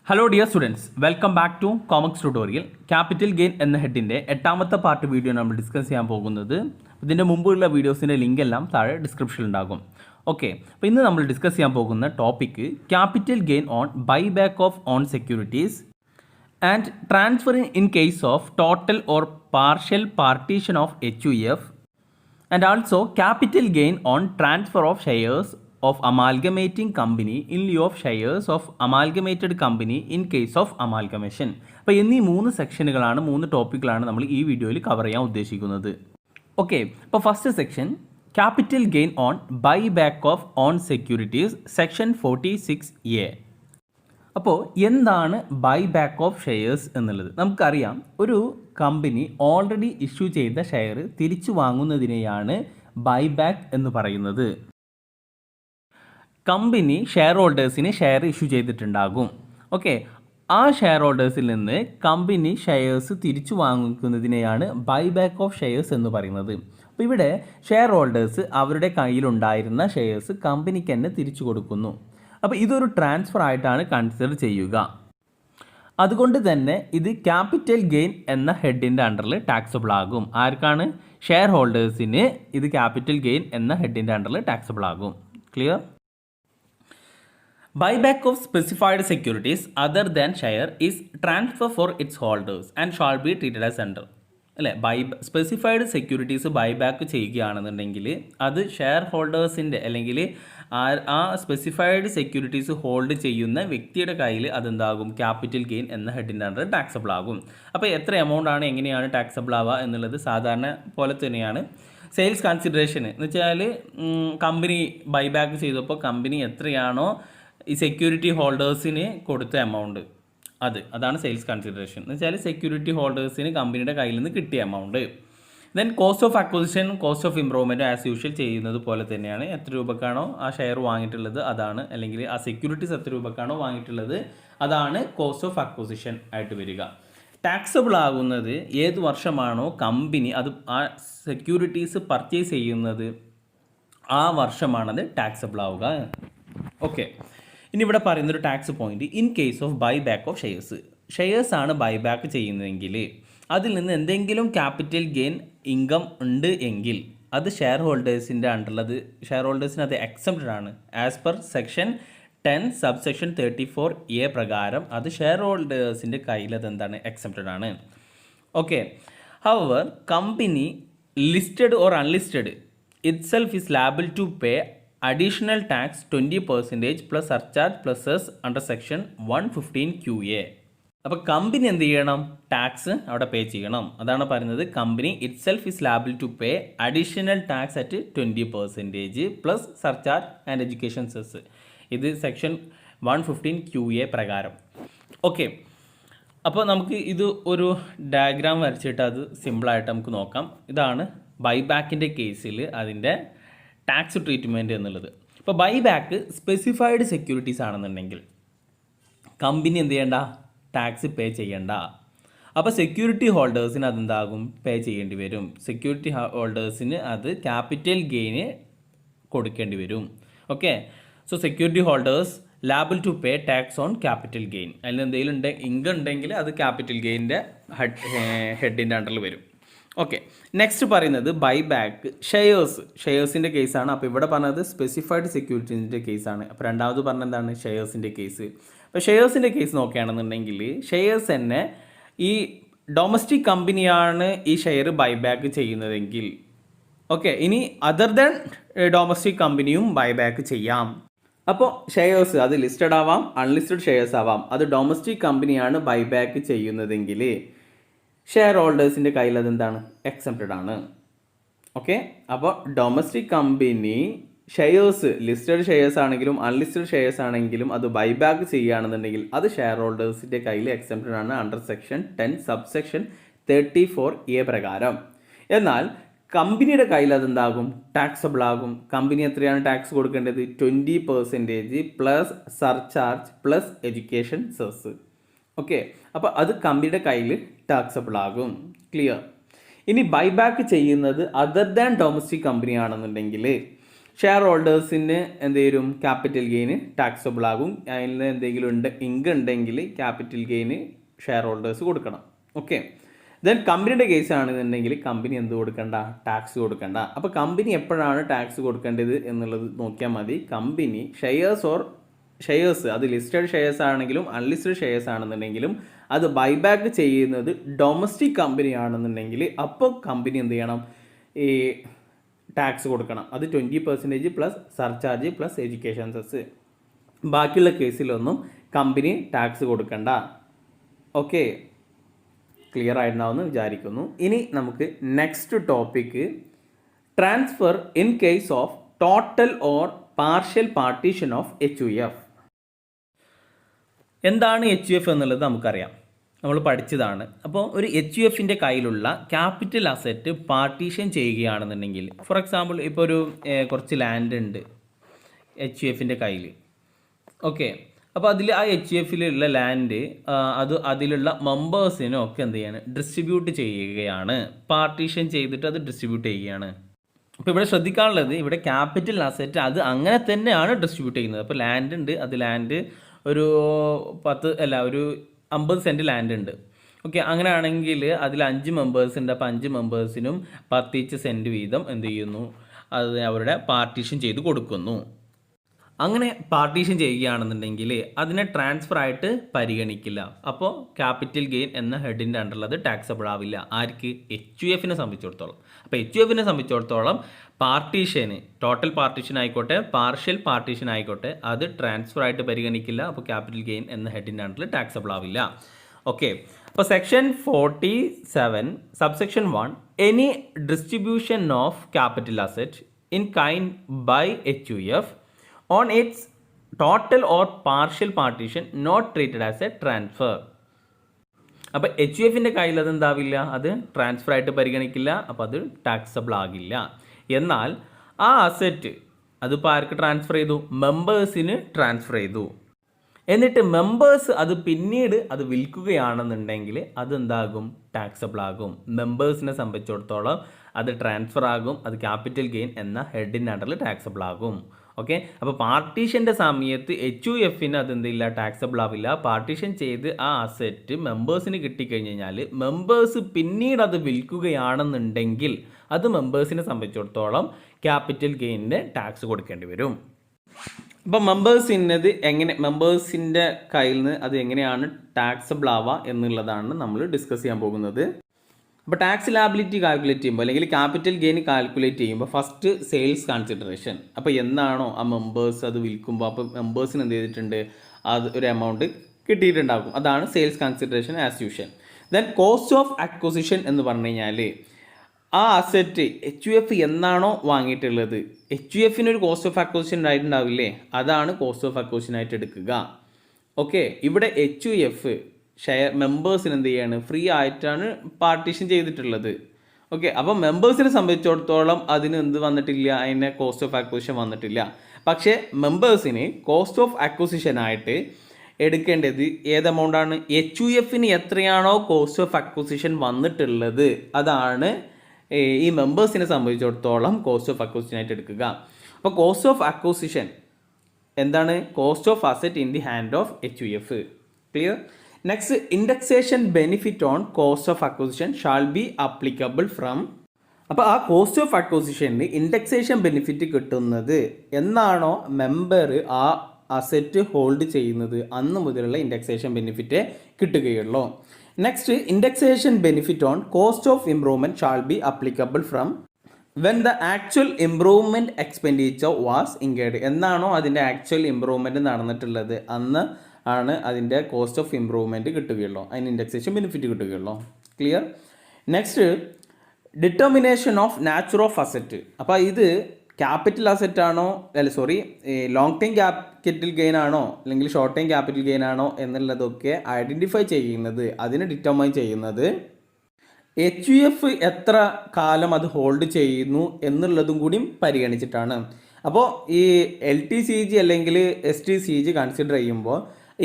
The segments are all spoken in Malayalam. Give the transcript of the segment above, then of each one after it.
Hello dear students, welcome back to Comax tutorial. Capital gain എന്ന ഹെഡിൻ്റെ 8ാമത്തെ പാർട്ട് വീഡിയോ നമ്മൾ ഡിസ്കസ് ചെയ്യാൻ പോകുന്നത്. ഇതിൻ്റെ മുമ്പുള്ള വീഡിയോസിൻ്റെ ലിങ്ക് എല്ലാം താഴെ ഡിസ്ക്രിപ്ഷനിൽ ഉണ്ടാകും. ഓക്കെ, അപ്പോൾ ഇന്ന് നമ്മൾ ഡിസ്കസ് ചെയ്യാൻ പോകുന്ന topic capital gain on buy back of on securities and transfer in case of total or partial partition of HUF and also capital gain on transfer of shares of amalgamating company in lieu of shares of amalgamated company in case of amalgamation. അപ്പോൾ എന്നീ 3 സെക്ഷനുകളാണ്, 3 ടോപ്പിക്കുകളാണ് നമ്മൾ ഈ വീഡിയോയിൽ കവർ ചെയ്യാൻ ഉദ്ദേശിക്കുന്നത്. ഓക്കെ, അപ്പോൾ first section capital gain on buy back of on securities, section 46A. അപ്പോൾ എന്താണ് ബൈ ബാക്ക് ഓഫ് ഷെയർസ് എന്നുള്ളത്? നമുക്കറിയാം, ഒരു കമ്പനി ഓൾറെഡി ഇഷ്യൂ ചെയ്ത ഷെയർ തിരിച്ചു വാങ്ങുന്നതിനെയാണ് ബൈ ബാക്ക് എന്ന് പറയുന്നത്. കമ്പനി ഷെയർ ഹോൾഡേഴ്സിന് ഷെയർ ഇഷ്യൂ ചെയ്തിട്ടുണ്ടാകും. ഓക്കെ, ആ ഷെയർ ഹോൾഡേഴ്സിൽ നിന്ന് കമ്പനി ഷെയർസ് തിരിച്ചു വാങ്ങിക്കുന്നതിനെയാണ് ബൈ ബാക്ക് ഓഫ് ഷെയർസ് എന്ന് പറയുന്നത്. അപ്പോൾ ഇവിടെ ഷെയർ ഹോൾഡേഴ്സ് അവരുടെ കയ്യിലുണ്ടായിരുന്ന ഷെയർസ് കമ്പനിക്ക് തന്നെ തിരിച്ചു കൊടുക്കുന്നു. അപ്പോൾ ഇതൊരു ട്രാൻസ്ഫർ ആയിട്ടാണ് കൺസിഡർ ചെയ്യുക. അതുകൊണ്ട് തന്നെ ഇത് ക്യാപിറ്റൽ ഗെയിൻ എന്ന ഹെഡിൻ്റെ അണ്ടറിൽ ടാക്സബിൾ ആകും. ആർക്കാണ്? ഷെയർ ഹോൾഡേഴ്സിന് ഇത് ക്യാപിറ്റൽ ഗെയിൻ എന്ന ഹെഡിൻ്റെ അണ്ടറിൽ ടാക്സബിൾ ആകും. Clear? Buyback of specified securities other than share is transfer for its holders and shall be treated as under. അല്ലേ, സ്പെസിഫൈഡ് സെക്യൂരിറ്റീസ് ബൈബാക്ക് ചെയ്യുകയാണെന്നുണ്ടെങ്കിൽ അത് ഷെയർ ഹോൾഡേഴ്സിൻ്റെ അല്ലെങ്കിൽ ആ സ്പെസിഫൈഡ് സെക്യൂരിറ്റീസ് ഹോൾഡ് ചെയ്യുന്ന വ്യക്തിയുടെ കയ്യിൽ അതെന്താകും? ക്യാപിറ്റൽ ഗെയിൻ എന്ന ഹെഡിൻ്റെ അണ്ടർ ടാക്സബിൾ ആകും. അപ്പോൾ എത്ര എമൗണ്ട് ആണ്, എങ്ങനെയാണ് ടാക്സബിൾ ആവുക എന്നുള്ളത് സാധാരണ പോലെ തന്നെയാണ്. സെയിൽസ് കൺസിഡറേഷൻ എന്ന് വെച്ചാൽ കമ്പനി ബൈബാക്ക് ചെയ്തപ്പോൾ കമ്പനി എത്രയാണോ ഈ സെക്യൂരിറ്റി ഹോൾഡേഴ്സിന് കൊടുത്ത എമൗണ്ട്, അതാണ് സെയിൽസ് കൺസിഡറേഷൻ എന്ന് വെച്ചാൽ സെക്യൂരിറ്റി ഹോൾഡേഴ്സിന് കമ്പനിയുടെ കയ്യിൽ നിന്ന് കിട്ടിയ amount. Then cost of acquisition, cost of improvement as usual ചെയ്യുന്നത് പോലെ തന്നെയാണ്. എത്ര രൂപക്കാണോ ആ ഷെയർ വാങ്ങിയിട്ടുള്ളത് അതാണ്, അല്ലെങ്കിൽ ആ സെക്യൂരിറ്റീസ് എത്ര രൂപക്കാണോ വാങ്ങിയിട്ടുള്ളത് അതാണ് കോസ്റ്റ് ഓഫ് അക്വസിഷൻ ആയിട്ട് വരിക. ടാക്സബിൾ ആകുന്നത് ഏത് വർഷമാണോ കമ്പനി അത് ആ സെക്യൂരിറ്റീസ് പർച്ചേസ് ചെയ്യുന്നത് ആ വർഷമാണത് ടാക്സബിൾ ആവുക. ഓക്കെ, ഇനി ഇവിടെ പറയുന്നൊരു tax point, in case of buy back of shares ആണ് ബൈ ബാക്ക് ചെയ്യുന്നതെങ്കിൽ അതിൽ നിന്ന് എന്തെങ്കിലും ക്യാപിറ്റൽ ഗെയിൻ ഇൻകം ഉണ്ട് എങ്കിൽ അത് ഷെയർ ഹോൾഡേഴ്സിൻ്റെ അണ്ടറിലത് ഷെയർ ഹോൾഡേഴ്സിന് അത് എക്സംപ്റ്റഡ് ആണ്. As per section 10 subsection 34A പ്രകാരം അത് ഷെയർ ഹോൾഡേഴ്സിൻ്റെ കയ്യിൽ അതെന്താണ്? എക്സംപ്റ്റഡ് ആണ്. Okay, our company listed or unlisted itself is liable to pay additional tax 20% plus surcharge plus cess under section 115QA. അപ്പോൾ കമ്പനി എന്ത് ചെയ്യണം? ടാക്സ് അവിടെ പേ ചെയ്യണം. അതാണ് പറയുന്നത്, company itself is liable to pay additional tax at 20% plus surcharge and education cess. ഇത് സെക്ഷൻ 115QA പ്രകാരം. ഓക്കെ, അപ്പോൾ നമുക്ക് ഇത് ഒരു ഡയഗ്രാം വരച്ചിട്ട് അത് സിമ്പിളായിട്ട് നമുക്ക് നോക്കാം. ഇതാണ് ബൈബാക്കിൻ്റെ കേസിൽ അതിൻ്റെ ടാക്സ് ട്രീറ്റ്മെൻറ്റ് എന്നുള്ളത്. ഇപ്പോൾ ബൈബാക്ക് സ്പെസിഫൈഡ് സെക്യൂരിറ്റീസ് ആണെന്നുണ്ടെങ്കിൽ കമ്പനി എന്ത് ചെയ്യണ്ട? ടാക്സ് പേ ചെയ്യണ്ട. അപ്പോൾ സെക്യൂരിറ്റി ഹോൾഡേഴ്സിന് അതെന്താകും? പേ ചെയ്യേണ്ടി വരും. സെക്യൂരിറ്റി ഹോൾഡേഴ്സിന് അത് ക്യാപിറ്റൽ ഗെയിന് കൊടുക്കേണ്ടി വരും. Okay, so security holders liable to pay tax on capital gain. അതിൽ എന്തെങ്കിലും ഇൻകം ഉണ്ടെങ്കിൽ അത് ക്യാപിറ്റൽ ഗെയിൻ്റെ ഹെഡിൻ്റെ അണ്ടറിൽ വരും. ഓക്കെ, നെക്സ്റ്റ് പറയുന്നത് ബൈ ബാക്ക് ഷെയർസിൻ്റെ കേസാണ്. അപ്പോൾ ഇവിടെ പറഞ്ഞത് സ്പെസിഫൈഡ് സെക്യൂരിറ്റീസിൻ്റെ കേസാണ്. അപ്പോൾ രണ്ടാമത് പറഞ്ഞ എന്താണ്? ഷെയർസിൻ്റെ കേസ്. അപ്പോൾ ഷെയർസിൻ്റെ കേസ് നോക്കുകയാണെന്നുണ്ടെങ്കിൽ ഷെയർസ് തന്നെ ഈ ഡൊമസ്റ്റിക് കമ്പനിയാണ് ഈ ഷെയർ ബൈ ബാക്ക് ചെയ്യുന്നതെങ്കിൽ, ഓക്കെ, ഇനി അതർ ദാൻ ഡൊമസ്റ്റിക് കമ്പനിയും ബൈ ബാക്ക് ചെയ്യാം. അപ്പോൾ ഷെയർസ് അത് ലിസ്റ്റഡ് ആവാം, അൺലിസ്റ്റഡ് ഷെയർസ് ആവാം. അത് ഡൊമസ്റ്റിക് കമ്പനിയാണ് ബൈ ബാക്ക് ചെയ്യുന്നതെങ്കിൽ ഷെയർ ഹോൾഡേഴ്സിൻ്റെ കയ്യിൽ അതെന്താണ്? എക്സംപ്റ്റഡ് ആണ്. ഓക്കെ, അപ്പോൾ domestic company shares listed shares ആണെങ്കിലും അൺലിസ്റ്റഡ് ഷെയർസ് ആണെങ്കിലും അത് ബൈബാക്ക് ചെയ്യുകയാണെന്നുണ്ടെങ്കിൽ അത് ഷെയർ ഹോൾഡേഴ്സിൻ്റെ കയ്യിൽ എക്സംപ്റ്റഡ് ആണ് അണ്ടർ സെക്ഷൻ 10 സബ്സെക്ഷൻ 34A പ്രകാരം. എന്നാൽ കമ്പനിയുടെ കയ്യിൽ അതെന്താകും? ടാക്സബിൾ ആകും. കമ്പനി എത്രയാണ് ടാക്സ് കൊടുക്കേണ്ടത്? 20% plus surcharge plus education cess. Okay, അപ്പോൾ അത് കമ്പനിയുടെ കയ്യിൽ ടാക്സബിൾ ആകും. ക്ലിയർ? ഇനി ബൈബാക്ക് ചെയ്യുന്നത് അതർ ദാൻ ഡൊമസ്റ്റിക് കമ്പനി ആണെന്നുണ്ടെങ്കിൽ ഷെയർ ഹോൾഡേഴ്സിന് എന്ത് വരും, ക്യാപിറ്റൽ ഗെയിന് ടാക്സബിൾ ആകും. അതിൽ നിന്ന് എന്തെങ്കിലും ഇൻകം ഉണ്ടെങ്കിൽ ക്യാപിറ്റൽ ഗെയിന് ഷെയർ ഹോൾഡേഴ്സ് കൊടുക്കണം. ഓക്കെ. ദെൻ കമ്പനിയുടെ കേസ് ആണെന്നുണ്ടെങ്കിൽ കമ്പനി എന്ത് കൊടുക്കണ്ട, ടാക്സ് കൊടുക്കണ്ട. അപ്പോൾ കമ്പനി എപ്പോഴാണ് ടാക്സ് കൊടുക്കേണ്ടത് എന്നുള്ളത് നോക്കിയാൽ മതി. കമ്പനി ഷെയർസ് അത് ലിസ്റ്റഡ് ഷെയർസ് ആണെങ്കിലും അൺലിസ്റ്റഡ് ഷെയർസ് ആണെന്നുണ്ടെങ്കിലും അത് ബൈബാക്ക് ചെയ്യുന്നത് ഡൊമസ്റ്റിക് കമ്പനി ആണെന്നുണ്ടെങ്കിൽ അപ്പോൾ കമ്പനി എന്ത് ചെയ്യണം, ഈ ടാക്സ് കൊടുക്കണം. അത് 20% plus surcharge plus education cess. ബാക്കിയുള്ള കേസിലൊന്നും കമ്പനി ടാക്സ് കൊടുക്കണ്ട. ഓക്കെ, ക്ലിയർ ആയിട്ടുണ്ടാവുമെന്ന് വിചാരിക്കുന്നു. ഇനി നമുക്ക് next topic transfer in case of total or partial partition of HUF. എന്താണ് HUF എന്നുള്ളത് നമുക്കറിയാം, നമ്മൾ പഠിച്ചതാണ്. അപ്പോൾ ഒരു HUFൻ്റെ കയ്യിലുള്ള ക്യാപിറ്റൽ അസറ്റ് പാർട്ടീഷൻ ചെയ്യുകയാണെന്നുണ്ടെങ്കിൽ, ഫോർ എക്സാമ്പിൾ ഇപ്പോൾ ഒരു കുറച്ച് ലാൻഡ് ഉണ്ട് HUFൻ്റെ കയ്യിൽ. ഓക്കെ, അപ്പോൾ ആ HUFലുള്ള ലാൻഡ് അതിലുള്ള മെമ്പേഴ്സിനും ഒക്കെ എന്ത് ചെയ്യാണ്, ഡിസ്ട്രിബ്യൂട്ട് ചെയ്യുകയാണ്. പാർട്ടീഷൻ ചെയ്തിട്ട് അത് ഡിസ്ട്രിബ്യൂട്ട് ചെയ്യുകയാണ്. അപ്പോൾ ഇവിടെ ശ്രദ്ധിക്കാനുള്ളത്, ഇവിടെ ക്യാപിറ്റൽ അസറ്റ് അത് അങ്ങനെ തന്നെയാണ് ഡിസ്ട്രിബ്യൂട്ട് ചെയ്യുന്നത്. അപ്പോൾ ലാൻഡ് ഉണ്ട്, അത് ലാൻഡ് ഒരു 50 സെൻറ്റ് ലാൻഡ് ഉണ്ട്. ഓക്കെ, അങ്ങനെയാണെങ്കിൽ അതിൽ 5 മെമ്പേഴ്സ് ഉണ്ട്. അപ്പോൾ 5 മെമ്പേഴ്സിനും 10 സെൻറ്റ് വീതം എന്ത് ചെയ്യുന്നു, അത് അവരുടെ പാർട്ടീഷൻ ചെയ്ത് കൊടുക്കുന്നു. അങ്ങനെ പാർട്ടീഷൻ ചെയ്യുകയാണെന്നുണ്ടെങ്കിൽ അതിനെ ട്രാൻസ്ഫർ ആയിട്ട് പരിഗണിക്കില്ല. അപ്പോൾ ക്യാപിറ്റൽ ഗെയിൻ എന്ന ഹെഡിൻ്റെ അണ്ടറിൽ അത് ടാക്സബിൾ ആവില്ല. ആർക്ക്? HUFനെ സംബന്ധിച്ചിടത്തോളം. അപ്പോൾ HUFനെ സംബന്ധിച്ചിടത്തോളം പാർട്ടീഷന്, ടോട്ടൽ പാർട്ടീഷൻ ആയിക്കോട്ടെ പാർഷ്യൽ പാർട്ടീഷൻ ആയിക്കോട്ടെ, അത് ട്രാൻസ്ഫർ ആയിട്ട് പരിഗണിക്കില്ല. അപ്പോൾ ക്യാപിറ്റൽ ഗെയിൻ എന്ന ഹെഡിൻ്റെ അണ്ടറിൽ ടാക്സബിൾ ആവില്ല. ഓക്കെ, അപ്പോൾ section 47 subsection 1, any distribution of capital asset in kind by HUF on its total or partial partition not treated as a transfer. അപ്പോൾ HUFൻ്റെ കയ്യിൽ അത് എന്താവില്ല, അത് ട്രാൻസ്ഫർ ആയിട്ട് പരിഗണിക്കില്ല. അപ്പോൾ അത് ടാക്സബിൾ ആകില്ല. എന്നാൽ ആ അസറ്റ് അതിപ്പോൾ ആർക്ക് ട്രാൻസ്ഫർ ചെയ്തു, മെമ്പേഴ്സിന് ട്രാൻസ്ഫർ ചെയ്തു. എന്നിട്ട് മെമ്പേഴ്സ് അത് പിന്നീട് അത് വിൽക്കുകയാണെന്നുണ്ടെങ്കിൽ അതെന്താകും, ടാക്സബിൾ ആകും. മെമ്പേഴ്സിനെ സംബന്ധിച്ചിടത്തോളം അത് ട്രാൻസ്ഫർ ആകും, അത് ക്യാപിറ്റൽ ഗെയിൻ എന്ന ഹെഡിൻ്റെ അണ്ടറിൽ ടാക്സബിൾ ആകും. ഓക്കെ, അപ്പോൾ പാർട്ടീഷൻ്റെ സമയത്ത് HUFന് അതെന്തില്ല, ടാക്സബിൾ ആവില്ല. പാർട്ടീഷൻ ചെയ്ത് ആ അസറ്റ് മെമ്പേഴ്സിന് കിട്ടിക്കഴിഞ്ഞ് കഴിഞ്ഞാൽ മെമ്പേഴ്സ് പിന്നീട് അത് വിൽക്കുകയാണെന്നുണ്ടെങ്കിൽ അത് മെമ്പേഴ്സിനെ സംബന്ധിച്ചിടത്തോളം ക്യാപിറ്റൽ ഗെയിനിന് ടാക്സ് കൊടുക്കേണ്ടി വരും. അപ്പോൾ മെമ്പേഴ്സിൻ്റെ കയ്യിൽ നിന്ന് അത് എങ്ങനെയാണ് ടാക്സബിൾ ആവുക എന്നുള്ളതാണ് നമ്മൾ ഡിസ്കസ് ചെയ്യാൻ പോകുന്നത്. അപ്പോൾ ടാക്സ് ലാബിലിറ്റി കാൽക്കുലേറ്റ് ചെയ്യുമ്പോൾ അല്ലെങ്കിൽ ക്യാപിറ്റൽ ഗെയിൻ കാൽക്കുലേറ്റ് ചെയ്യുമ്പോൾ ഫസ്റ്റ് സെയിൽസ് കൺസിഡറേഷൻ. അപ്പോൾ എന്നാണോ ആ മെമ്പേഴ്സ് അത് വിൽക്കുമ്പോൾ അപ്പോൾ മെമ്പേഴ്സിന് എന്ത് ചെയ്തിട്ടുണ്ട്, അത് ഒരു എമൗണ്ട് കിട്ടിയിട്ടുണ്ടാകും. അതാണ് sales consideration as usual. Then cost of acquisition എന്ന് പറഞ്ഞു കഴിഞ്ഞാൽ ആ അസറ്റ് HUF എന്നാണോ വാങ്ങിയിട്ടുള്ളത്, HUFന് ഒരു കോസ്റ്റ് ഓഫ് അക്വസിഷൻ ആയിട്ടുണ്ടാവില്ലേ, അതാണ് കോസ്റ്റ് ഓഫ് അക്വസിഷൻ ആയിട്ട് എടുക്കുക. ഓക്കെ, ഇവിടെ HUF ഷെയർ മെമ്പേഴ്സിന് എന്ത് ചെയ്യാണ്, ഫ്രീ ആയിട്ടാണ് പാർട്ടീഷൻ ചെയ്തിട്ടുള്ളത്. ഓക്കെ, അപ്പോൾ മെമ്പേഴ്സിനെ സംബന്ധിച്ചിടത്തോളം അതിന് എന്ത് വന്നിട്ടില്ല, അതിനെ കോസ്റ്റ് ഓഫ് അക്വസിഷൻ വന്നിട്ടില്ല. പക്ഷേ മെമ്പേഴ്സിന് കോസ്റ്റ് ഓഫ് അക്വസിഷൻ ആയിട്ട് എടുക്കേണ്ടത് ഏത് എമൗണ്ടാണ്, HUFന് എത്രയാണോ കോസ്റ്റ് ഓഫ് അക്വസിഷൻ വന്നിട്ടുള്ളത് അതാണ് ഈ മെമ്പേഴ്സിനെ സംബന്ധിച്ചിടത്തോളം കോസ്റ്റ് ഓഫ് അക്വസിഷൻ ആയിട്ട് എടുക്കുക. അപ്പോൾ കോസ്റ്റ് ഓഫ് അക്വസിഷൻ എന്താണ്, cost of asset in the hand of HUF. Clear? Next, indexation benefit on cost of acquisition shall be applicable from. അപ്പോൾ ആ കോസ്റ്റ് ഓഫ് അക്വസിഷന് ഇൻഡെക്സേഷൻ ബെനിഫിറ്റ് കിട്ടുന്നത് എന്നാണോ മെമ്പർ ആ അസറ്റ് ഹോൾഡ് ചെയ്യുന്നത് അന്ന് മുതലുള്ള ഇൻഡെക്സേഷൻ ബെനിഫിറ്റ് കിട്ടുകയുള്ളൂ. Next, indexation benefit on cost of improvement shall be applicable from when the actual improvement expenditure was incurred. എന്നാണോ അതിൻ്റെ ആക്ച്വൽ ഇംപ്രൂവ്മെൻറ്റ് നടന്നിട്ടുള്ളത് അന്ന് ആണ് അതിൻ്റെ കോസ്റ്റ് ഓഫ് ഇംപ്രൂവ്മെൻറ്റ് കിട്ടുകയുള്ളൂ, അതിന് ഇൻഡെക്സേഷൻ ബെനിഫിറ്റ് കിട്ടുകയുള്ളൂ. Clear? Next, determination of nature of asset. അപ്പോൾ ഇത് ക്യാപിറ്റൽ അസറ്റ് ആണോ, ലോങ് ടൈം ക്യാപിറ്റൽ ഗെയിൻ ആണോ അല്ലെങ്കിൽ ഷോർട്ട് ടൈം ക്യാപിറ്റൽ ഗെയിൻ ആണോ എന്നുള്ളതൊക്കെ ഐഡൻറ്റിഫൈ ചെയ്യുന്നത്, അതിനെ ഡിറ്റർമൈൻ ചെയ്യുന്നത് HUF എത്ര കാലം അത് ഹോൾഡ് ചെയ്യുന്നു എന്നുള്ളതും കൂടി പരിഗണിച്ചിട്ടാണ്. അപ്പോൾ ഈ LTCG അല്ലെങ്കിൽ STCG കൺസിഡർ ചെയ്യുമ്പോൾ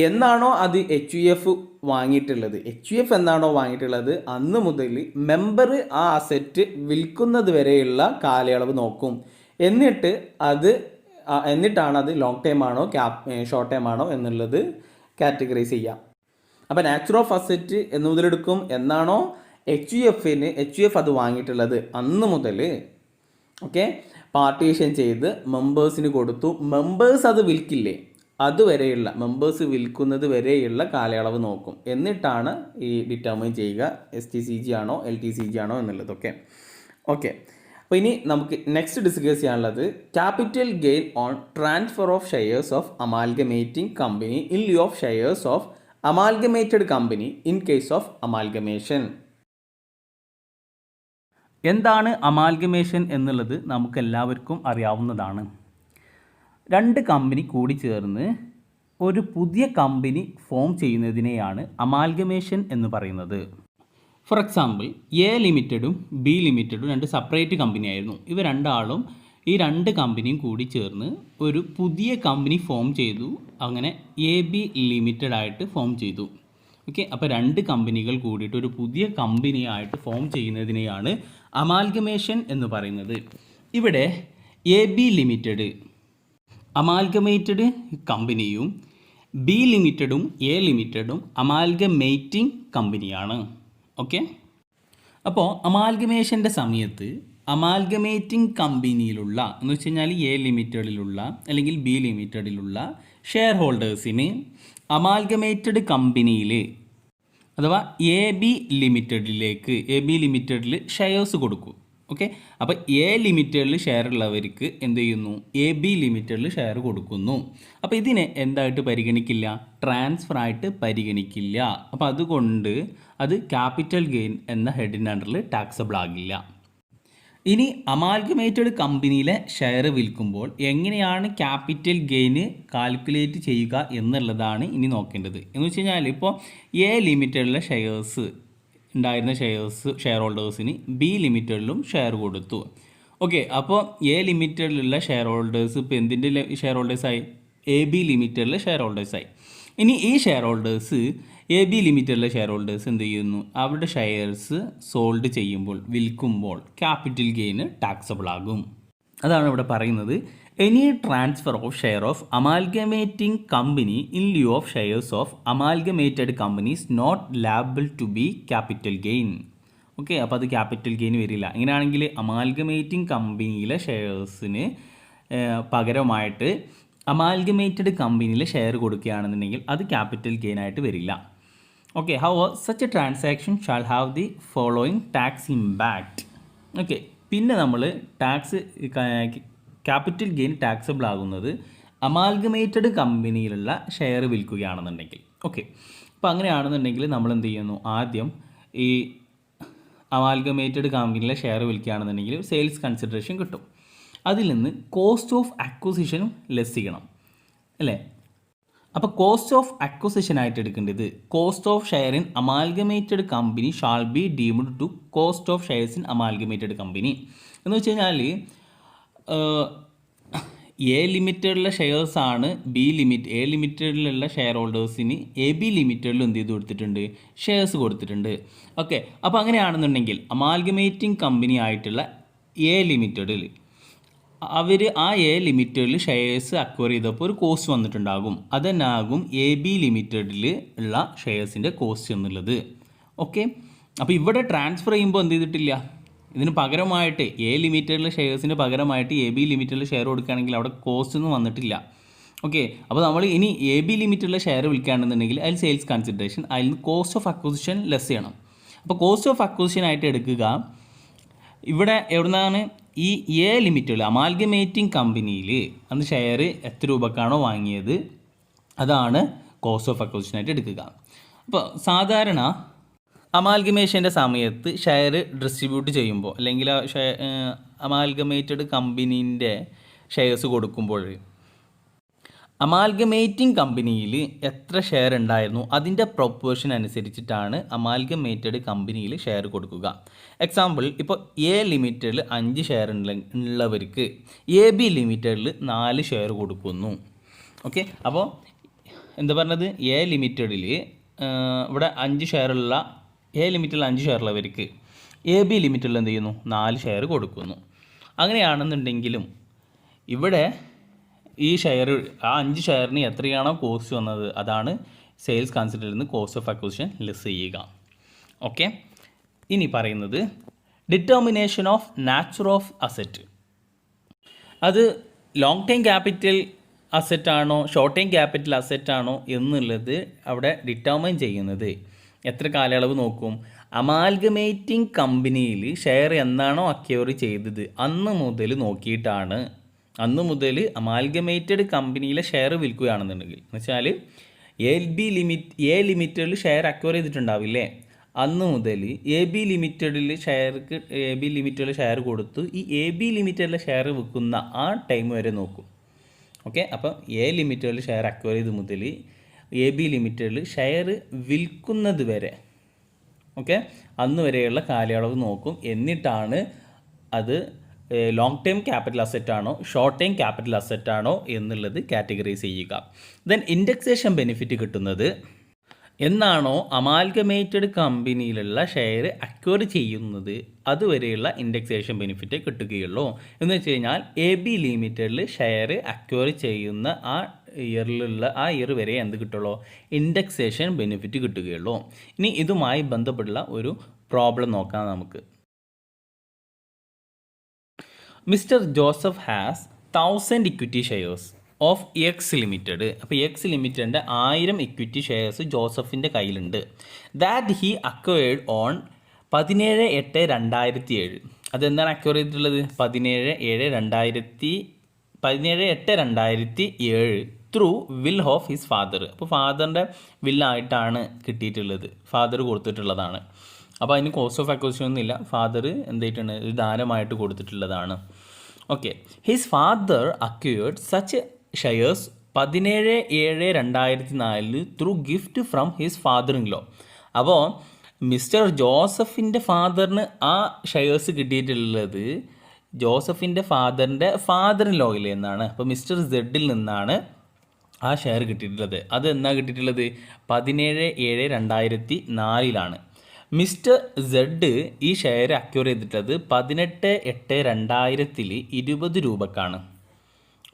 എന്നാണോ അത് HUF വാങ്ങിയിട്ടുള്ളത്, HUF എന്നാണോ വാങ്ങിയിട്ടുള്ളത് അന്ന് മുതൽ മെമ്പർ ആ അസറ്റ് വിൽക്കുന്നത് വരെയുള്ള കാലയളവ് നോക്കും. എന്നിട്ടാണ് അത് ലോങ് ടൈം ആണോ ഷോർട്ട് ടൈം ആണോ എന്നുള്ളത് കാറ്റഗറൈസ് ചെയ്യാം. അപ്പോൾ നാച്ചുറൽ ഓഫ് അസറ്റ് എന്ന് മുതലെടുക്കും എന്നാണോ എച്ച് യു എഫ് അത് വാങ്ങിയിട്ടുള്ളത് അന്ന് മുതൽ ഓക്കെ പാർട്ടീഷൻ ചെയ്ത് മെമ്പേഴ്സിന് കൊടുത്തു. മെമ്പേഴ്സ് അത് വിൽക്കില്ലേ, അതുവരെയുള്ള മെമ്പേഴ്സ് വിൽക്കുന്നത് വരെയുള്ള കാലയളവ് നോക്കും. എന്നിട്ടാണ് ഈ ഡിറ്റർമൈൻ ചെയ്യുക STCG ആണോ LTCG ആണോ എന്നുള്ളതൊക്കെ. ഓക്കെ, അപ്പോൾ ഇനി നമുക്ക് നെക്സ്റ്റ് ഡിസ്കസ് ചെയ്യാനുള്ളത് capital gain on transfer of shares of amalgamating company in lieu of shares of amalgamated company in case of amalgamation. എന്താണ് അമാൽഗമേഷൻ എന്നുള്ളത് നമുക്കെല്ലാവർക്കും അറിയാവുന്നതാണ്. രണ്ട് കമ്പനി കൂടി ചേർന്ന് ഒരു പുതിയ കമ്പനി ഫോം ചെയ്യുന്നതിനെയാണ് അമാൽഗമേഷൻ എന്ന് പറയുന്നത്. ഫോർ എക്സാമ്പിൾ എ ലിമിറ്റഡും ബി ലിമിറ്റഡും രണ്ട് സെപ്പറേറ്റ് കമ്പനിയായിരുന്നു. ഇവ രണ്ടാളും ഈ രണ്ട് കമ്പനിയും കൂടി ചേർന്ന് ഒരു പുതിയ കമ്പനി ഫോം ചെയ്തു. അങ്ങനെ AB ലിമിറ്റഡ് ആയിട്ട് ഫോം ചെയ്തു. ഓക്കെ, അപ്പോൾ രണ്ട് കമ്പനികൾ കൂടിയിട്ട് ഒരു പുതിയ കമ്പനിയായിട്ട് ഫോം ചെയ്യുന്നതിനെയാണ് അമാൽഗമേഷൻ എന്ന് പറയുന്നത്. ഇവിടെ AB ലിമിറ്റഡ് അമാൽഗമേറ്റഡ് കമ്പനിയും ബി ലിമിറ്റഡും എ ലിമിറ്റഡും അമാൽഗമേറ്റിംഗ് കമ്പനിയാണ്. ഓക്കെ, അപ്പോൾ അമാൽഗമേഷൻ്റെ സമയത്ത് അമാൽഗമേറ്റിംഗ് കമ്പനിയിലുള്ള എന്ന് വെച്ച് കഴിഞ്ഞാൽ എ ലിമിറ്റഡിലുള്ള അല്ലെങ്കിൽ ബി ലിമിറ്റഡിലുള്ള ഷെയർ ഹോൾഡേഴ്സിന് അമാൽഗമേറ്റഡ് കമ്പനിയിൽ അഥവാ AB ലിമിറ്റഡിൽ ഷെയർസ് കൊടുക്കും. ഓക്കെ, അപ്പോൾ എ ലിമിറ്റഡിൽ ഷെയർ ഉള്ളവർക്ക് എന്ത് ചെയ്യുന്നു, AB ലിമിറ്റഡിൽ ഷെയർ കൊടുക്കുന്നു. അപ്പോൾ ഇതിനെ എന്തായിട്ട് പരിഗണിക്കില്ല, ട്രാൻസ്ഫർ ആയിട്ട് പരിഗണിക്കില്ല. അപ്പോൾ അതുകൊണ്ട് അത് ക്യാപിറ്റൽ ഗെയിൻ എന്ന ഹെഡിൻ്റെ അണ്ടറിൽ ടാക്സബിൾ ആകില്ല. ഇനി അമാൽഗമേറ്റഡ് കമ്പനിയിലെ ഷെയർ വിൽക്കുമ്പോൾ എങ്ങനെയാണ് ക്യാപിറ്റൽ ഗെയിന് കാൽക്കുലേറ്റ് ചെയ്യുക എന്നുള്ളതാണ് ഇനി നോക്കേണ്ടത്. എന്ന് വെച്ച് കഴിഞ്ഞാൽ ഇപ്പോൾ എ ലിമിറ്റഡിലെ ഷെയർസ് ഉണ്ടായിരുന്ന ഷെയർ ഹോൾഡേഴ്സിന് ബി ലിമിറ്റഡിലും ഷെയർ കൊടുത്തു. ഓക്കെ, അപ്പോൾ എ ലിമിറ്റഡിലുള്ള ഷെയർ ഹോൾഡേഴ്സ് ഇപ്പോൾ എന്തിൻ്റെ ഷെയർ ഹോൾഡേഴ്സായി, AB ലിമിറ്റഡിലെ ഷെയർ ഹോൾഡേഴ്സായി. ഇനി ഈ ഷെയർ ഹോൾഡേഴ്സ് AB ലിമിറ്റഡിലെ ഷെയർ ഹോൾഡേഴ്സ് എന്ത് ചെയ്യുന്നു, അവരുടെ ഷെയർസ് സോൾഡ് ചെയ്യുമ്പോൾ വിൽക്കുമ്പോൾ ക്യാപിറ്റൽ ഗെയിന് ടാക്സബിൾ ആകും. അതാണ് ഇവിടെ പറയുന്നത്. Any transfer of share of amalgamating company in lieu of shares of amalgamated companies not liable to be capital gain. Okay, അപ്പോൾ അത് ക്യാപിറ്റൽ ഗെയിൻ വരില്ല. ഇങ്ങനെയാണെങ്കിൽ അമാൽഗമേറ്റിംഗ് കമ്പനിയിലെ ഷെയർസിന് പകരമായിട്ട് അമാൽഗമേറ്റഡ് കമ്പനിയിലെ ഷെയർ കൊടുക്കുകയാണെന്നുണ്ടെങ്കിൽ അത് ക്യാപിറ്റൽ ഗെയിൻ ആയിട്ട് വരില്ല. Okay, however such a transaction shall have the following tax impact. Okay, പിന്നെ നമ്മൾ ക്യാപിറ്റൽ ഗെയിൻ ടാക്സബിൾ ആകുന്നത് അമാൽഗമേറ്റഡ് കമ്പനിയിലുള്ള ഷെയർ വിൽക്കുകയാണെന്നുണ്ടെങ്കിൽ. ഓക്കെ, അപ്പോൾ അങ്ങനെയാണെന്നുണ്ടെങ്കിൽ നമ്മൾ എന്ത് ചെയ്യുന്നു, ആദ്യം ഈ അമാൽഗമേറ്റഡ് കമ്പനിയിലെ ഷെയർ വിൽക്കുകയാണെന്നുണ്ടെങ്കിൽ സെയിൽസ് കൺസിഡറേഷൻ കിട്ടും. അതിൽ നിന്ന് കോസ്റ്റ് ഓഫ് അക്വിസിഷനും ലെസ് ചെയ്യണം അല്ലേ. അപ്പോൾ കോസ്റ്റ് ഓഫ് അക്വിസിഷൻ ആയിട്ട് എടുക്കേണ്ടത് cost of share in amalgamated company shall be deemed to cost of shares in amalgamated company. എന്ന് വെച്ച് കഴിഞ്ഞാൽ എ ലിമിറ്റഡിലെ ഷെയർസാണ് എ ലിമിറ്റഡിലുള്ള ഷെയർ ഹോൾഡേഴ്സിന് AB ലിമിറ്റഡിൽ എന്ത് ചെയ്ത് കൊടുത്തിട്ടുണ്ട്, ഷെയർസ് കൊടുത്തിട്ടുണ്ട്. ഓക്കെ, അപ്പോൾ അങ്ങനെയാണെന്നുണ്ടെങ്കിൽ അമാൽഗമേറ്റിംഗ് കമ്പനി ആയിട്ടുള്ള എ ലിമിറ്റഡിൽ അവർ ആ എ ലിമിറ്റഡിൽ ഷെയർസ് അക്വയർ ചെയ്തപ്പോൾ ഒരു കോസ്റ്റ് വന്നിട്ടുണ്ടാകും. അതന്നാകും AB ലിമിറ്റഡിൽ ഉള്ള ഷെയർസിൻ്റെ കോസ്റ്റ് എന്നുള്ളത്. ഓക്കെ, അപ്പോൾ ഇവിടെ ട്രാൻസ്ഫർ ചെയ്യുമ്പോൾ എന്ത് ചെയ്തിട്ടില്ല, ഇതിന് പകരമായിട്ട് എ ലിമിറ്റഡിലെ ഷെയർസിന് പകരമായിട്ട് AB ലിമിറ്റഡിൽ ഷെയർ കൊടുക്കുകയാണെങ്കിൽ അവിടെ കോസ്റ്റ് ഒന്നും വന്നിട്ടില്ല. ഓക്കെ, അപ്പോൾ നമ്മൾ ഇനി AB ലിമിറ്റഡിലെ ഷെയർ വിൽക്കുകയാണെന്നുണ്ടെങ്കിൽ അതിൽ സെയിൽസ് കൺസിഡറേഷൻ, അതിൽ നിന്ന് കോസ്റ്റ് ഓഫ് അക്വിസിഷൻ ലെസ് ചെയ്യണം. അപ്പോൾ കോസ്റ്റ് ഓഫ് അക്വിസിഷൻ ആയിട്ട് എടുക്കുക. ഇവിടെ എവിടുന്നാണ് ഈ എ ലിമിറ്റഡിൽ അമാൽഗമേറ്റിംഗ് കമ്പനിയിൽ അന്ന് ഷെയർ എത്ര രൂപക്കാണോ വാങ്ങിയത് അതാണ് കോസ്റ്റ് ഓഫ് അക്വിസിഷനായിട്ട് എടുക്കുക. അപ്പോൾ സാധാരണ അമാൽഗമേഷൻ്റെ സമയത്ത് ഷെയർ ഡിസ്ട്രിബ്യൂട്ട് ചെയ്യുമ്പോൾ അല്ലെങ്കിൽ അമാൽഗമേറ്റഡ് കമ്പനീൻ്റെ ഷെയർസ് കൊടുക്കുമ്പോൾ അമാൽഗമേറ്റിംഗ് കമ്പനിയിൽ എത്ര ഷെയർ ഉണ്ടായിരുന്നു അതിൻ്റെ പ്രൊപ്പോർഷൻ അനുസരിച്ചിട്ടാണ് അമാൽഗമേറ്റഡ് കമ്പനിയിൽ ഷെയർ കൊടുക്കുക. എക്സാമ്പിൾ, ഇപ്പോൾ എ ലിമിറ്റഡിൽ 5 ഷെയർ ഉള്ളവർക്ക് AB ലിമിറ്റഡിൽ 4 ഷെയർ കൊടുക്കുന്നു. ഓക്കെ, അപ്പോൾ എന്താ പറഞ്ഞത്, എ ലിമിറ്റഡിൽ ഇവിടെ 5 ഷെയറുള്ള എ ലിമിറ്റഡിൽ 5 ഷെയറുള്ളവർക്ക് AB ലിമിറ്റഡിൽ എന്ത് ചെയ്യുന്നു, 4 ഷെയർ കൊടുക്കുന്നു. അങ്ങനെയാണെന്നുണ്ടെങ്കിലും ഇവിടെ ഈ ഷെയർ ആ 5 ഷെയറിന് എത്രയാണോ കോസ്റ്റ് വന്നത് അതാണ് സെയിൽസ് കൺസിഡറിൽ നിന്ന് കോസ്റ്റ് ഓഫ് അക്വിസിഷൻ ലെസ് ചെയ്യുക. ഓക്കെ, ഇനി പറയുന്നത് determination of nature of asset. അത് ലോങ് ടൈം ക്യാപിറ്റൽ അസറ്റാണോ ഷോർട്ട് ടൈം ക്യാപിറ്റൽ അസറ്റാണോ എന്നുള്ളത് അവിടെ ഡിറ്റർമൈൻ ചെയ്യുന്നത് എത്ര കാലയളവ് നോക്കും? അമാൽഗമേറ്റിംഗ് കമ്പനിയിൽ ഷെയർ എന്നാണോ അക്വയർ ചെയ്തത് അന്ന് മുതൽ നോക്കിയിട്ടാണ്. അന്ന് മുതൽ അമാൽഗമേറ്റഡ് കമ്പനിയിലെ ഷെയർ വിൽക്കുകയാണെന്നുണ്ടെങ്കിൽ എന്ന് വെച്ചാൽ എ ലിമിറ്റഡിൽ ഷെയർ അക്വയർ ചെയ്തിട്ടുണ്ടാവില്ലേ, അന്ന് മുതൽ എ ബി ലിമിറ്റഡിൽ ഷെയർ കൊടുത്തു ഈ എ ബി ലിമിറ്റഡിലെ ഷെയർ വിൽക്കുന്ന ആ ടൈം വരെ നോക്കും. ഓക്കെ, അപ്പം എ ലിമിറ്റഡിൽ ഷെയർ അക്വയർ ചെയ്ത് മുതൽ എ ബി ലിമിറ്റഡിൽ ഷെയർ വിൽക്കുന്നത് വരെ, ഓക്കെ, അന്ന് വരെയുള്ള കാലയളവ് നോക്കും. എന്നിട്ടാണ് അത് ലോങ് ടൈം ക്യാപിറ്റൽ അസറ്റാണോ ഷോർട്ട് ടൈം ക്യാപിറ്റൽ അസറ്റാണോ എന്നുള്ളത് കാറ്റഗറൈസ് ചെയ്യുക. ദെൻ ഇൻഡെക്സേഷൻ ബെനിഫിറ്റ് കിട്ടുന്നത് എന്നാണോ അമാൽഗമേറ്റഡ് കമ്പനിയിലുള്ള ഷെയർ അക്വയർ ചെയ്യുന്നത് അതുവരെയുള്ള ഇൻഡെക്സേഷൻ ബെനിഫിറ്റ് കിട്ടുകയുള്ളൂ. എന്ന് വെച്ച് കഴിഞ്ഞാൽ എ ബി ലിമിറ്റഡിൽ ഷെയർ അക്വയർ ചെയ്യുന്ന ആ ഇയർ വരെ എന്ത് കിട്ടുള്ളൂ? ഇൻഡെക്സേഷൻ ബെനിഫിറ്റ് കിട്ടുകയുള്ളൂ. ഇനി ഇതുമായി ബന്ധപ്പെട്ടുള്ള ഒരു പ്രോബ്ലം നോക്കാം നമുക്ക്. Mister Joseph has 1000 equity shares of X limited. അപ്പോൾ എക്സ് ലിമിറ്റഡിൻ്റെ 1000 ഇക്വിറ്റി ഷെയർസ് ജോസഫിൻ്റെ കയ്യിലുണ്ട്. That he acquired on 17/8/2007. അതെന്താണ് അക്വയർ ചെയ്തിട്ടുള്ളത്? 17/8/2007 through will of his father. അപ്പോൾ ഫാദറിൻ്റെ വില്ലായിട്ടാണ് കിട്ടിയിട്ടുള്ളത്, ഫാദർ കൊടുത്തിട്ടുള്ളതാണ്. അപ്പോൾ അതിന് കോസ്റ്റ് ഓഫ് അക്വിസിഷൻ ഒന്നുമില്ല, ഫാദർ എന്ത് ചെയ്തിട്ടുണ്ട്? ഒരു ദാനമായിട്ട് കൊടുത്തിട്ടുള്ളതാണ്. Okay, his father acquired such shares 17/7/2004 through gift from his father in law. അപ്പോൾ മിസ്റ്റർ ജോസഫിൻ്റെ ഫാദറിന് ആ ഷെയർസ് കിട്ടിയിട്ടുള്ളത് ജോസഫിൻ്റെ ഫാദർ ഇൻ ലോയിൽ നിന്നാണ്. അപ്പോൾ മിസ്റ്റർ സെഡിൽ നിന്നാണ് ആ ഷെയർ കിട്ടിയിട്ടുള്ളത്. അത് എന്നാ കിട്ടിയിട്ടുള്ളത്? 17/7/2004 മിസ്റ്റർ സെഡ് ഈ ഷെയർ അക്വയർ ചെയ്തിട്ടുള്ളത് 18/8/2000 20 രൂപക്കാണ്.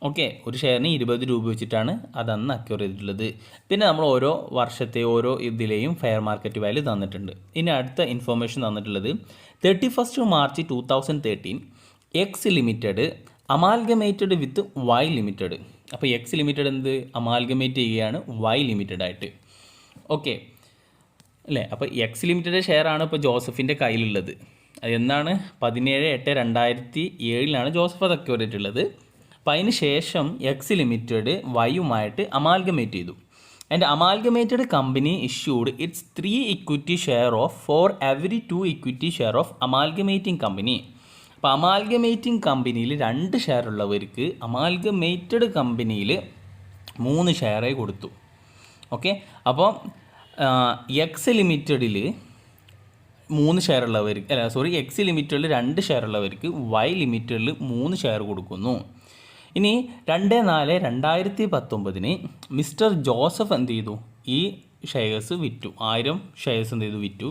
ഓക്കെ, ഒരു ഷെയറിന് 20 രൂപ വെച്ചിട്ടാണ് അതന്ന് അക്വയർ ചെയ്തിട്ടുള്ളത്. പിന്നെ നമ്മൾ ഓരോ വർഷത്തെ ഓരോ ഇതിലെയും ഫെയർ മാർക്കറ്റ് വാല്യൂ തന്നിട്ടുണ്ട്. ഇനി അടുത്ത ഇൻഫോർമേഷൻ തന്നിട്ടുള്ളത് 31 മാർച്ച് 2013 എക്സ് ലിമിറ്റഡ് അമാൽഗമേറ്റഡ് വിത്ത് വൈ ലിമിറ്റഡ്. അപ്പോൾ എക്സ് ലിമിറ്റഡ് എന്ത് അമാൽഗമേറ്റ് ചെയ്യുകയാണ് വൈ ലിമിറ്റഡ് ആയിട്ട്. ഓക്കെ അല്ലേ? അപ്പോൾ എക്സ് ലിമിറ്റഡ് ഷെയർ ആണ് ഇപ്പോൾ ജോസഫിൻ്റെ കയ്യിലുള്ളത്. അത് എന്നാണ്? 17/8/2007 ജോസഫ് അത് അക്വയർ ചെയ്തിട്ടുള്ളത്. അപ്പോൾ അതിന് ശേഷം എക്സ് ലിമിറ്റഡ് വൈയുമായിട്ട് അമാൽഗമേറ്റ് ചെയ്തു. And amalgamated company issued it's 3 equity share of for every 2 equity share of amalgamating company. അപ്പോൾ അമാൽഗമേറ്റിംഗ് കമ്പനിയിൽ 2 ഷെയർ ഉള്ളവർക്ക് അമാൽഗമേറ്റഡ് കമ്പനിയിൽ 3 ഷെയറേ കൊടുത്തു. ഓക്കെ, അപ്പോൾ എക്സ് ലിമിറ്റഡിൽ 3 ഷെയർ ഉള്ളവർക്ക് എക്സ് ലിമിറ്റഡിൽ 2 ഷെയർ ഉള്ളവർക്ക് വൈ ലിമിറ്റഡിൽ 3 ഷെയർ കൊടുക്കുന്നു. ഇനി 2/4/2019 മിസ്റ്റർ ജോസഫ് എന്ത് ചെയ്തു? ഈ ഷെയർസ് വിറ്റു. 1000 ഷെയർസ് എന്ത് ചെയ്തു? വിറ്റു.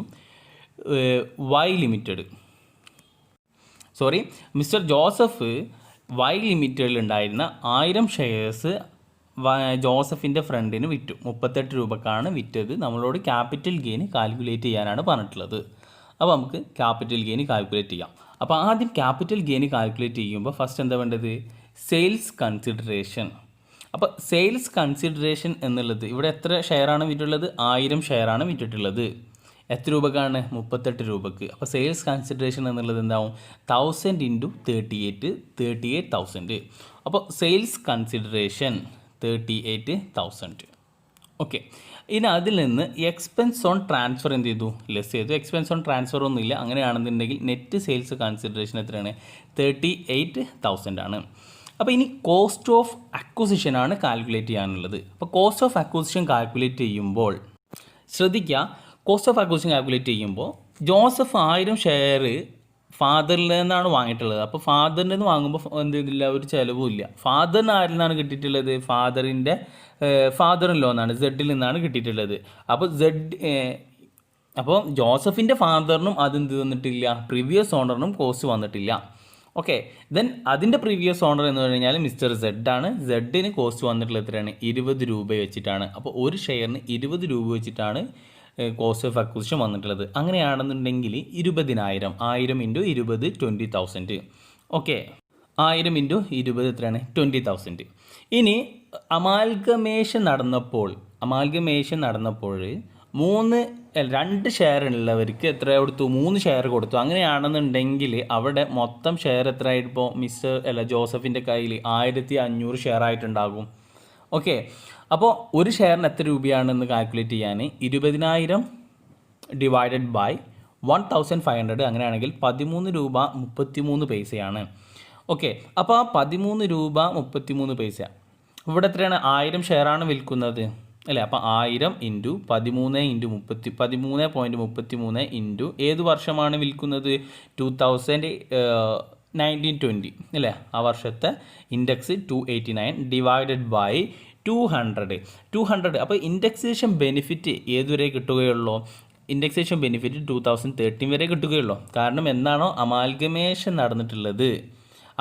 മിസ്റ്റർ ജോസഫ് വൈ ലിമിറ്റഡിൽ ഉണ്ടായിരുന്ന 1000 ഷെയർസ് ജോസഫിൻ്റെ ഫ്രണ്ടിന് വിറ്റു. 38 രൂപക്കാണ് വിറ്റത്. നമ്മളോട് ക്യാപിറ്റൽ ഗെയിൻ കാൽക്കുലേറ്റ് ചെയ്യാനാണ് പറഞ്ഞിട്ടുള്ളത്. അപ്പോൾ നമുക്ക് ക്യാപിറ്റൽ ഗെയിൻ കാൽക്കുലേറ്റ് ചെയ്യാം. അപ്പോൾ ആദ്യം ക്യാപിറ്റൽ ഗെയിൻ കാൽക്കുലേറ്റ് ചെയ്യുമ്പോൾ ഫസ്റ്റ് എന്താ വേണ്ടത്? Sales consideration. അപ്പോൾ സെയിൽസ് കൺസിഡറേഷൻ എന്നുള്ളത് ഇവിടെ എത്ര ഷെയറാണ് വിറ്റിട്ടുള്ളത്? 1000 ഷെയറാണ് വിറ്റിട്ടുള്ളത്. എത്ര രൂപക്കാണ്? 38 രൂപക്ക്. അപ്പോൾ സെയിൽസ് കൺസിഡറേഷൻ എന്നുള്ളത് എന്താവും? 1000 × 38,000. അപ്പോൾ സെയിൽസ് കൺസിഡറേഷൻ 38,000. ഓക്കെ, ഇനി അതിൽ നിന്ന് എക്സ്പെൻസ് ഓൺ ട്രാൻസ്ഫർ എന്ത് ചെയ്തു? ലെസ് ചെയ്തു. എക്സ്പെൻസ് ഓൺ ട്രാൻസ്ഫർ ഒന്നുമില്ല. അങ്ങനെയാണെന്നുണ്ടെങ്കിൽ നെറ്റ് സെയിൽസ് കൺസിഡറേഷൻ എത്രയാണ്? 38,000 ആണ്. അപ്പോൾ ഇനി കോസ്റ്റ് ഓഫ് അക്വിസിഷൻ ആണ് കാൽക്കുലേറ്റ് ചെയ്യാനുള്ളത്. അപ്പോൾ കോസ്റ്റ് ഓഫ് അക്വിസിഷൻ കാൽക്കുലേറ്റ് ചെയ്യുമ്പോൾ ശ്രദ്ധിക്കുക, കോസ്റ്റ് ഓഫ് അക്വിസിഷൻ കാൽക്കുലേറ്റ് ചെയ്യുമ്പോൾ ജോസഫ് 1000 ഷെയർ ഫാദറിൽ നിന്നാണ് വാങ്ങിയിട്ടുള്ളത്. അപ്പോൾ ഫാദറിൽ നിന്ന് വാങ്ങുമ്പോൾ എന്ത് ചെയ്തില്ല? ഒരു ചിലവും ഇല്ല. ഫാദറിന് ആരിൽ നിന്നാണ് കിട്ടിയിട്ടുള്ളത്? ഫാദർ ഇൻ ലോ എന്നാണ്, സെഡിൽ നിന്നാണ് കിട്ടിയിട്ടുള്ളത്. അപ്പോൾ ജോസഫിൻ്റെ ഫാദറിനും അതെന്ത് വന്നിട്ടില്ല? പ്രീവിയസ് ഓണറിനും കോസ്റ്റ് വന്നിട്ടില്ല. ഓക്കെ, ദെൻ അതിൻ്റെ പ്രീവിയസ് ഓണർ എന്ന് പറഞ്ഞു കഴിഞ്ഞാൽ മിസ്റ്റർ സെഡ് ആണ്. സെഡിന് കോസ്റ്റ് വന്നിട്ടുള്ള എത്രയാണ്? 20 രൂപ വെച്ചിട്ടാണ്. അപ്പോൾ ഒരു ഷെയറിന് 20 രൂപ വെച്ചിട്ടാണ് കോസ്റ്റ് ഓഫ് അക്വിസിഷൻ വന്നിട്ടുള്ളത്. അങ്ങനെയാണെന്നുണ്ടെങ്കിൽ 20,000 1000 ഇൻറ്റു 20 20,000. ഓക്കെ, 1000 ഇൻറ്റു 20 എത്രയാണ്? 20,000. ഇനി അമാൽഗമേഷൻ നടന്നപ്പോൾ 2 ഷെയർ ഉള്ളവർക്ക് എത്ര കൊടുത്തു? 3 ഷെയർ കൊടുത്തു. അങ്ങനെയാണെന്നുണ്ടെങ്കിൽ അവിടെ മൊത്തം ഷെയർ എത്ര ആയിട്ട് ജോസഫിൻ്റെ കയ്യിൽ 1500 ഷെയർ ആയിട്ടുണ്ടാകും. ഓക്കെ, അപ്പോൾ ഒരു ഷെയറിന് എത്ര രൂപയാണെന്ന് കാൽക്കുലേറ്റ് ചെയ്യാൻ 20,000 ഡിവൈഡഡ് ബൈ 1500, അങ്ങനെയാണെങ്കിൽ 13 രൂപ 33 പൈസയാണ്. ഓക്കെ, അപ്പോൾ 13 രൂപ 33 പൈസ ഇവിടെ എത്രയാണ്? 1000 ഷെയറാണ് വിൽക്കുന്നത് അല്ലേ? അപ്പോൾ 1000 ഇൻറ്റു 13.33 ഇൻറ്റു ഏത് വർഷമാണ് വിൽക്കുന്നത്? 2019-20 അല്ലേ? ആ വർഷത്തെ ഇൻഡെക്സ് 289 ഡിവൈഡഡ് ബൈ 200. അപ്പോൾ ഇൻഡെക്സേഷൻ ബെനിഫിറ്റ് ഏതുവരെ കിട്ടുകയുള്ളൂ? ഇൻഡെക്സേഷൻ ബെനിഫിറ്റ് 2013 വരെ കിട്ടുകയുള്ളൂ. കാരണം എന്നാണോ അമാൽഗമേഷൻ നടന്നിട്ടുള്ളത്,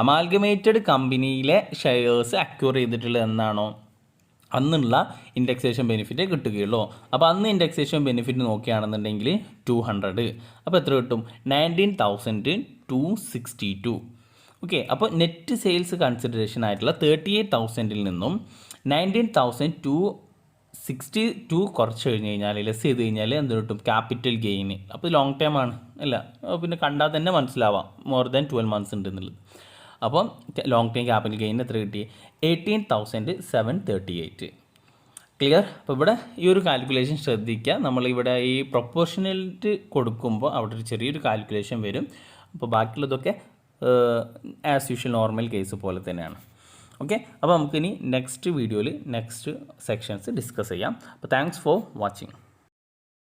അമാൽഗമേറ്റഡ് കമ്പനിയിലെ ഷെയർസ് അക്വയർ ചെയ്തിട്ടുള്ളത് എന്നാണോ അന്നുള്ള ഇൻഡെക്സേഷൻ ബെനിഫിറ്റ് കിട്ടുകയുള്ളൂ. അപ്പോൾ അന്ന് ഇൻഡെക്സേഷൻ ബെനിഫിറ്റ് നോക്കുകയാണെന്നുണ്ടെങ്കിൽ 200. അപ്പോൾ എത്ര കിട്ടും? 19,262. ഓക്കെ, അപ്പോൾ നെറ്റ് സെയിൽസ് കൺസിഡറേഷൻ ആയിട്ടുള്ള 38,000 നിന്നും 19,262 കുറച്ച് കഴിഞ്ഞ് കഴിഞ്ഞാൽ ലെസ് ചെയ്ത് കഴിഞ്ഞാൽ എന്ത് കിട്ടും? Capital gain. അപ്പോൾ ലോങ് ടൈം ആണ് അല്ല, പിന്നെ കണ്ടാൽ തന്നെ മനസ്സിലാവാം മോർ ദാൻ 12 മന്ത്സ് ഉണ്ട് എന്നുള്ളത്. അപ്പം ലോങ് ടൈം ക്യാപിറ്റൽ ഗെയിൻ എത്ര കിട്ടി? 18,738. ക്ലിയർ? അപ്പോൾ ഇവിടെ ഈ ഒരു കാൽക്കുലേഷൻ ശ്രദ്ധിക്കുക. നമ്മളിവിടെ ഈ പ്രൊപ്പോർഷണലിറ്റി കൊടുക്കുമ്പോൾ അവിടെ ഒരു ചെറിയൊരു കാൽക്കുലേഷൻ വരും. അപ്പോൾ ബാക്കിയുള്ളതൊക്കെ ആസ് യൂഷ്വൽ നോർമൽ കേസ് പോലെ തന്നെയാണ്. ഓക്കെ, അപ്പോൾ നമുക്കിനി നെക്സ്റ്റ് വീഡിയോയിൽ നെക്സ്റ്റ് സെക്ഷൻസ് ഡിസ്കസ് ചെയ്യാം. അപ്പോൾ താങ്ക്സ് ഫോർ വാച്ചിങ്.